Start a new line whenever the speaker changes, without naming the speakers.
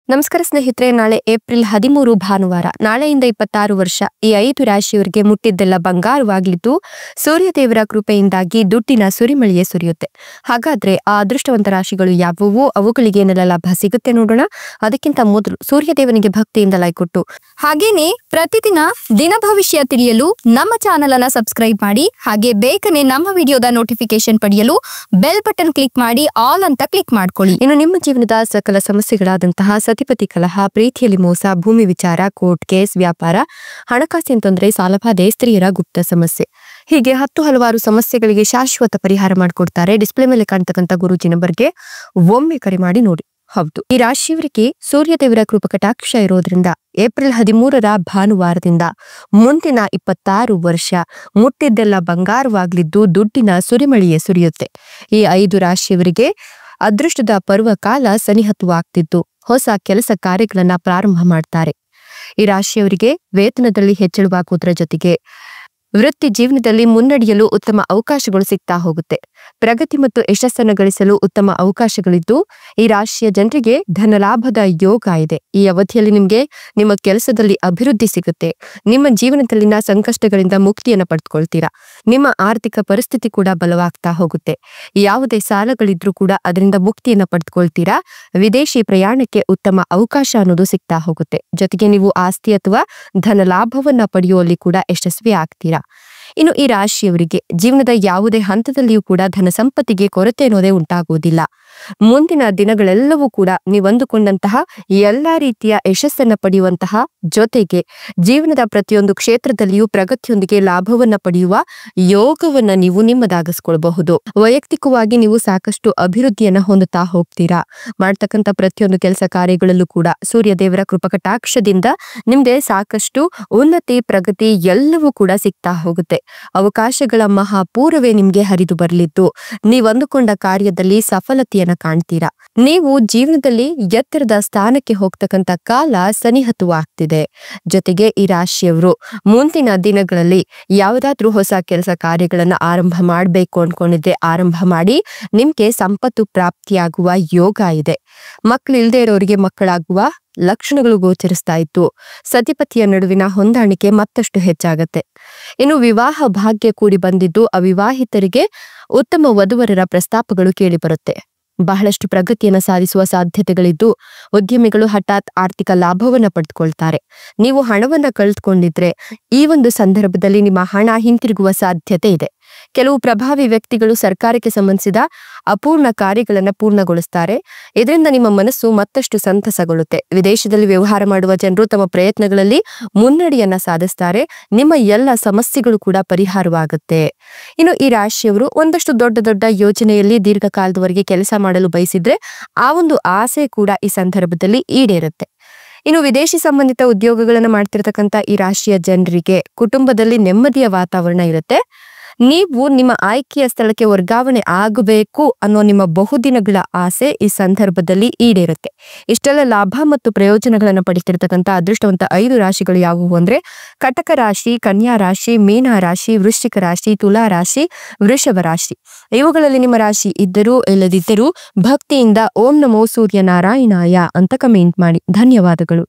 ನಮಸ್ಕಾರ ಸ್ನೇಹಿತರೆ, ನಾಳೆ ಏಪ್ರಿಲ್ 13 ಭಾನುವಾರ. ನಾಳೆಯಿಂದ 26 ವರ್ಷ ಈ 5 ರಾಶಿಯವರಿಗೆ ಮುಟ್ಟಿದ್ದೆಲ್ಲ ಬಂಗಾರವಾಗ್ಲಿದ್ದು ಸೂರ್ಯದೇವರ ಕೃಪೆಯಿಂದಾಗಿ ದುಡ್ಡಿನ ಸುರಿಮಳೆಯೇ ಸುರಿಯುತ್ತೆ. ಹಾಗಾದ್ರೆ ಆ ಅದೃಷ್ಟವಂತ ರಾಶಿಗಳು ಯಾವುವು, ಅವುಗಳಿಗೆ ಏನೆಲ್ಲ ಲಾಭ ಸಿಗುತ್ತೆ ನೋಡೋಣ. ಅದಕ್ಕಿಂತ ಮೊದಲು ಸೂರ್ಯದೇವನಿಗೆ ಭಕ್ತಿಯಿಂದ ಲೈಕ್ ಕೊಟ್ಟು ಹಾಗೇನೆ ಪ್ರತಿದಿನ ದಿನ ಭವಿಷ್ಯ ತಿಳಿಯಲು ನಮ್ಮ ಚಾನೆಲ್ ಅನ್ನ ಸಬ್ಸ್ಕ್ರೈಬ್ ಮಾಡಿ. ಹಾಗೆ ಬೇಗನೆ ನಮ್ಮ ವಿಡಿಯೋದ ನೋಟಿಫಿಕೇಶನ್ ಪಡೆಯಲು ಬೆಲ್ ಬಟನ್ ಕ್ಲಿಕ್ ಮಾಡಿ ಆಲ್ ಅಂತ ಕ್ಲಿಕ್ ಮಾಡ್ಕೊಳ್ಳಿ. ಇನ್ನು ನಿಮ್ಮ ಜೀವನದ ಸಕಲ ಸಮಸ್ಯೆಗಳಾದಂತಹ ಸತಿಪತಿ ಕಲಹ, ಪ್ರೀತಿಯಲ್ಲಿ ಮೋಸ, ಭೂಮಿ ವಿಚಾರ, ಕೋರ್ಟ್ ಕೇಸ್, ವ್ಯಾಪಾರ, ಹಣಕಾಸಿನ ತೊಂದರೆ, ಸಾಲಬಾಧೆ, ಸ್ತ್ರೀಯರ ಗುಪ್ತ ಸಮಸ್ಯೆ, ಹೀಗೆ ಹಲವಾರು ಸಮಸ್ಯೆಗಳಿಗೆ ಶಾಶ್ವತ ಪರಿಹಾರ ಮಾಡಿಕೊಡ್ತಾರೆ. ಡಿಸ್ಪ್ಲೇ ಮೇಲೆ ಕಾಣ್ತಕ್ಕಂಥ ಗುರೂಜಿ ನಂಬರ್ಗೆ ಒಮ್ಮೆ ಕರೆ ಮಾಡಿ ನೋಡಿ. ಹೌದು, ಈ ರಾಶಿಯವರಿಗೆ ಸೂರ್ಯದೇವರ ಕೃಪಕಟಾಕ್ಷ ಇರೋದ್ರಿಂದ ಏಪ್ರಿಲ್ 13 ಭಾನುವಾರದಿಂದ ಮುಂದಿನ 26 ವರ್ಷ ಮುಟ್ಟಿದ್ದೆಲ್ಲ ಬಂಗಾರವಾಗ್ಲಿದ್ದು ದುಡ್ಡಿನ ಸುರಿಮಳೆಯೇ ಸುರಿಯುತ್ತೆ. ಈ 5 ರಾಶಿಯವರಿಗೆ ಅದೃಷ್ಟದ ಪರ್ವಕಾಲ ಸನಿಹತವಾಗ್ತಿದ್ದು ಹೊಸ ಕೆಲಸ ಕಾರ್ಯಗಳನ್ನ ಪ್ರಾರಂಭ ಮಾಡ್ತಾರೆ. ಈ ರಾಶಿಯವರಿಗೆ ವೇತನದಲ್ಲಿ ಹೆಚ್ಚಳವಾಗುವುದರ ಜೊತೆಗೆ ವೃತ್ತಿ ಜೀವನದಲ್ಲಿ ಮುನ್ನಡೆಯಲು ಉತ್ತಮ ಅವಕಾಶಗಳು ಸಿಗ್ತಾ ಹೋಗುತ್ತೆ. ಪ್ರಗತಿ ಮತ್ತು ಯಶಸ್ಸನ್ನು ಗಳಿಸಲು ಉತ್ತಮ ಅವಕಾಶಗಳಿದ್ದು ಈ ರಾಶಿಯ ಜನರಿಗೆ ಧನಲಾಭದ ಯೋಗ ಇದೆ. ಈ ಅವಧಿಯಲ್ಲಿ ನಿಮ್ಗೆ ನಿಮ್ಮ ಕೆಲಸದಲ್ಲಿ ಅಭಿವೃದ್ಧಿ ಸಿಗುತ್ತೆ. ನಿಮ್ಮ ಜೀವನದಲ್ಲಿನ ಸಂಕಷ್ಟಗಳಿಂದ ಮುಕ್ತಿಯನ್ನು ಪಡೆದುಕೊಳ್ತೀರಾ. ನಿಮ್ಮ ಆರ್ಥಿಕ ಪರಿಸ್ಥಿತಿ ಕೂಡ ಬಲವಾಗ್ತಾ ಹೋಗುತ್ತೆ. ಯಾವುದೇ ಸಾಲಗಳಿದ್ರೂ ಕೂಡ ಅದರಿಂದ ಮುಕ್ತಿಯನ್ನು ಪಡೆದುಕೊಳ್ತೀರಾ. ವಿದೇಶಿ ಪ್ರಯಾಣಕ್ಕೆ ಉತ್ತಮ ಅವಕಾಶ ಅನ್ನೋದು ಸಿಗ್ತಾ ಹೋಗುತ್ತೆ. ಜೊತೆಗೆ ನೀವು ಆಸ್ತಿ ಅಥವಾ ಧನ ಲಾಭವನ್ನ ಪಡೆಯುವಲ್ಲಿ ಕೂಡ ಯಶಸ್ವಿ ಆಗ್ತೀರಾ. ಇನ್ನು ಈ ರಾಶಿಯವರಿಗೆ ಜೀವನದ ಯಾವುದೇ ಹಂತದಲ್ಲಿಯೂ ಕೂಡ ಧನ ಸಂಪತ್ತಿಗೆ ಕೊರತೆ ಅನ್ನೋದೇ ಉಂಟಾಗುವುದಿಲ್ಲ. ಮುಂದಿನ ದಿನಗಳೆಲ್ಲವೂ ಕೂಡ ನೀವು ಅಂದುಕೊಂಡಂತಹ ಎಲ್ಲಾ ರೀತಿಯ ಯಶಸ್ಸನ್ನ ಪಡೆಯುವಂತಹ, ಜೊತೆಗೆ ಜೀವನದ ಪ್ರತಿಯೊಂದು ಕ್ಷೇತ್ರದಲ್ಲಿಯೂ ಪ್ರಗತಿಯೊಂದಿಗೆ ಲಾಭವನ್ನ ಪಡೆಯುವ ಯೋಗವನ್ನ ನೀವು ನಿಮ್ಮದಾಗಿಸ್ಕೊಳ್ಬಹುದು. ವೈಯಕ್ತಿಕವಾಗಿ ನೀವು ಸಾಕಷ್ಟು ಅಭಿವೃದ್ಧಿಯನ್ನ ಹೊಂದುತ್ತಾ ಹೋಗ್ತೀರಾ. ಮಾಡ್ತಕ್ಕಂಥ ಪ್ರತಿಯೊಂದು ಕೆಲಸ ಕಾರ್ಯಗಳಲ್ಲೂ ಕೂಡ ಸೂರ್ಯದೇವರ ಕೃಪಕಟಾಕ್ಷದಿಂದ ನಿಮ್ಗೆ ಸಾಕಷ್ಟು ಉನ್ನತಿ, ಪ್ರಗತಿ ಎಲ್ಲವೂ ಕೂಡ ಸಿಗ್ತಾ ಹೋಗುತ್ತೆ. ಅವಕಾಶಗಳ ಮಹಾಪೂರವೇ ನಿಮ್ಗೆ ಹರಿದು ಬರಲಿದ್ದು ನೀವು ಅಂದುಕೊಂಡ ಕಾರ್ಯದಲ್ಲಿ ಸಫಲತೆಯನ್ನ ಕಾಣ್ತೀರಾ. ನೀವು ಜೀವನದಲ್ಲಿ ಎತ್ತರದ ಸ್ಥಾನಕ್ಕೆ ಹೋಗ್ತಕ್ಕಂಥ ಕಾಲ ಸನಿಹತವಾಗ್ತಿದೆ. ಜೊತೆಗೆ ಈ ರಾಶಿಯವರು ಮುಂದಿನ ದಿನಗಳಲ್ಲಿ ಯಾವುದಾದ್ರೂ ಹೊಸ ಕೆಲಸ ಕಾರ್ಯಗಳನ್ನ ಆರಂಭ ಮಾಡಬೇಕು ಅನ್ಕೊಂಡಿದ್ರೆ ಆರಂಭ ಮಾಡಿ ನಿಮ್ಗೆ ಸಂಪತ್ತು ಪ್ರಾಪ್ತಿಯಾಗುವ ಯೋಗ ಇದೆ. ಮಕ್ಕಳು ಇಲ್ಲದೆ ಇರೋರಿಗೆ ಮಕ್ಕಳಾಗುವ ಲಕ್ಷಣಗಳು ಗೋಚರಿಸ್ತಾ ಇತ್ತು. ಸತಿಪತಿಯ ನಡುವಿನ ಹೊಂದಾಣಿಕೆ ಮತ್ತಷ್ಟು ಹೆಚ್ಚಾಗತ್ತೆ. ಇನ್ನು ವಿವಾಹ ಭಾಗ್ಯ ಕೂಡಿ ಬಂದಿದ್ದು ಅವಿವಾಹಿತರಿಗೆ ಉತ್ತಮ ವಧುವರರ ಪ್ರಸ್ತಾಪಗಳು ಕೇಳಿ ಬರುತ್ತೆ. ಬಹಳಷ್ಟು ಪ್ರಗತಿಯನ್ನು ಸಾಧಿಸುವ ಸಾಧ್ಯತೆಗಳಿದ್ದು ಉದ್ಯಮಿಗಳು ಹಠಾತ್ ಆರ್ಥಿಕ ಲಾಭವನ್ನ ಪಡೆದುಕೊಳ್ತಾರೆ. ನೀವು ಹಣವನ್ನ ಕಳೆದುಕೊಂಡಿದ್ರೆ ಈ ಒಂದು ಸಂದರ್ಭದಲ್ಲಿ ನಿಮ್ಮ ಹಣ ಹಿಂತಿರುಗುವ ಸಾಧ್ಯತೆ ಇದೆ. ಕೆಲವು ಪ್ರಭಾವಿ ವ್ಯಕ್ತಿಗಳು ಸರ್ಕಾರಕ್ಕೆ ಸಂಬಂಧಿಸಿದ ಅಪೂರ್ಣ ಕಾರ್ಯಗಳನ್ನ ಪೂರ್ಣಗೊಳಿಸ್ತಾರೆ. ಇದರಿಂದ ನಿಮ್ಮ ಮನಸ್ಸು ಮತ್ತಷ್ಟು ಸಂತಸಗೊಳ್ಳುತ್ತೆ. ವಿದೇಶದಲ್ಲಿ ವ್ಯವಹಾರ ಮಾಡುವ ಜನರು ತಮ್ಮ ಪ್ರಯತ್ನಗಳಲ್ಲಿ ಮುನ್ನಡೆಯನ್ನ ಸಾಧಿಸ್ತಾರೆ. ನಿಮ್ಮ ಎಲ್ಲ ಸಮಸ್ಯೆಗಳು ಕೂಡ ಪರಿಹಾರವಾಗುತ್ತೆ. ಇನ್ನು ಈ ರಾಶಿಯವರು ಒಂದಷ್ಟು ದೊಡ್ಡ ಯೋಜನೆಯಲ್ಲಿ ದೀರ್ಘಕಾಲದವರೆಗೆ ಕೆಲಸ ಮಾಡಲು ಬಯಸಿದ್ರೆ ಆ ಒಂದು ಆಸೆ ಕೂಡ ಈ ಸಂದರ್ಭದಲ್ಲಿ ಈಡೇರುತ್ತೆ. ಇನ್ನು ವಿದೇಶಿ ಸಂಬಂಧಿತ ಉದ್ಯೋಗಗಳನ್ನು ಮಾಡ್ತಿರ್ತಕ್ಕಂಥ ಈ ರಾಶಿಯ ಜನರಿಗೆ ಕುಟುಂಬದಲ್ಲಿ ನೆಮ್ಮದಿಯ ವಾತಾವರಣ ಇರುತ್ತೆ. ನೀವು ನಿಮ್ಮ ಆಯ್ಕೆಯ ಸ್ಥಳಕ್ಕೆ ವರ್ಗಾವಣೆ ಆಗಬೇಕು ಅನ್ನೋ ನಿಮ್ಮ ಬಹುದಿನಗಳ ಆಸೆ ಈ ಸಂದರ್ಭದಲ್ಲಿ ಈಡೇರುತ್ತೆ. ಇಷ್ಟೆಲ್ಲ ಲಾಭ ಮತ್ತು ಪ್ರಯೋಜನಗಳನ್ನು ಪಡಿತಿರ್ತಕ್ಕಂಥ ಅದೃಷ್ಟವಂತ 5 ರಾಶಿಗಳು ಯಾವುವು ಅಂದ್ರೆ ಕಟಕ ರಾಶಿ, ಕನ್ಯಾ ರಾಶಿ, ಮೀನ ರಾಶಿ, ವೃಶ್ಚಿಕ ರಾಶಿ, ತುಲಾ ರಾಶಿ, ವೃಷಭ ರಾಶಿ. ಇವುಗಳಲ್ಲಿ ನಿಮ್ಮ ರಾಶಿ ಇದ್ದರೂ ಇಲ್ಲದಿದ್ದರೂ ಭಕ್ತಿಯಿಂದ ಓಂ ನಮೋ ಸೂರ್ಯ ನಾರಾಯಣಾಯ ಅಂತ ಕಮೆಂಟ್ ಮಾಡಿ. ಧನ್ಯವಾದಗಳು.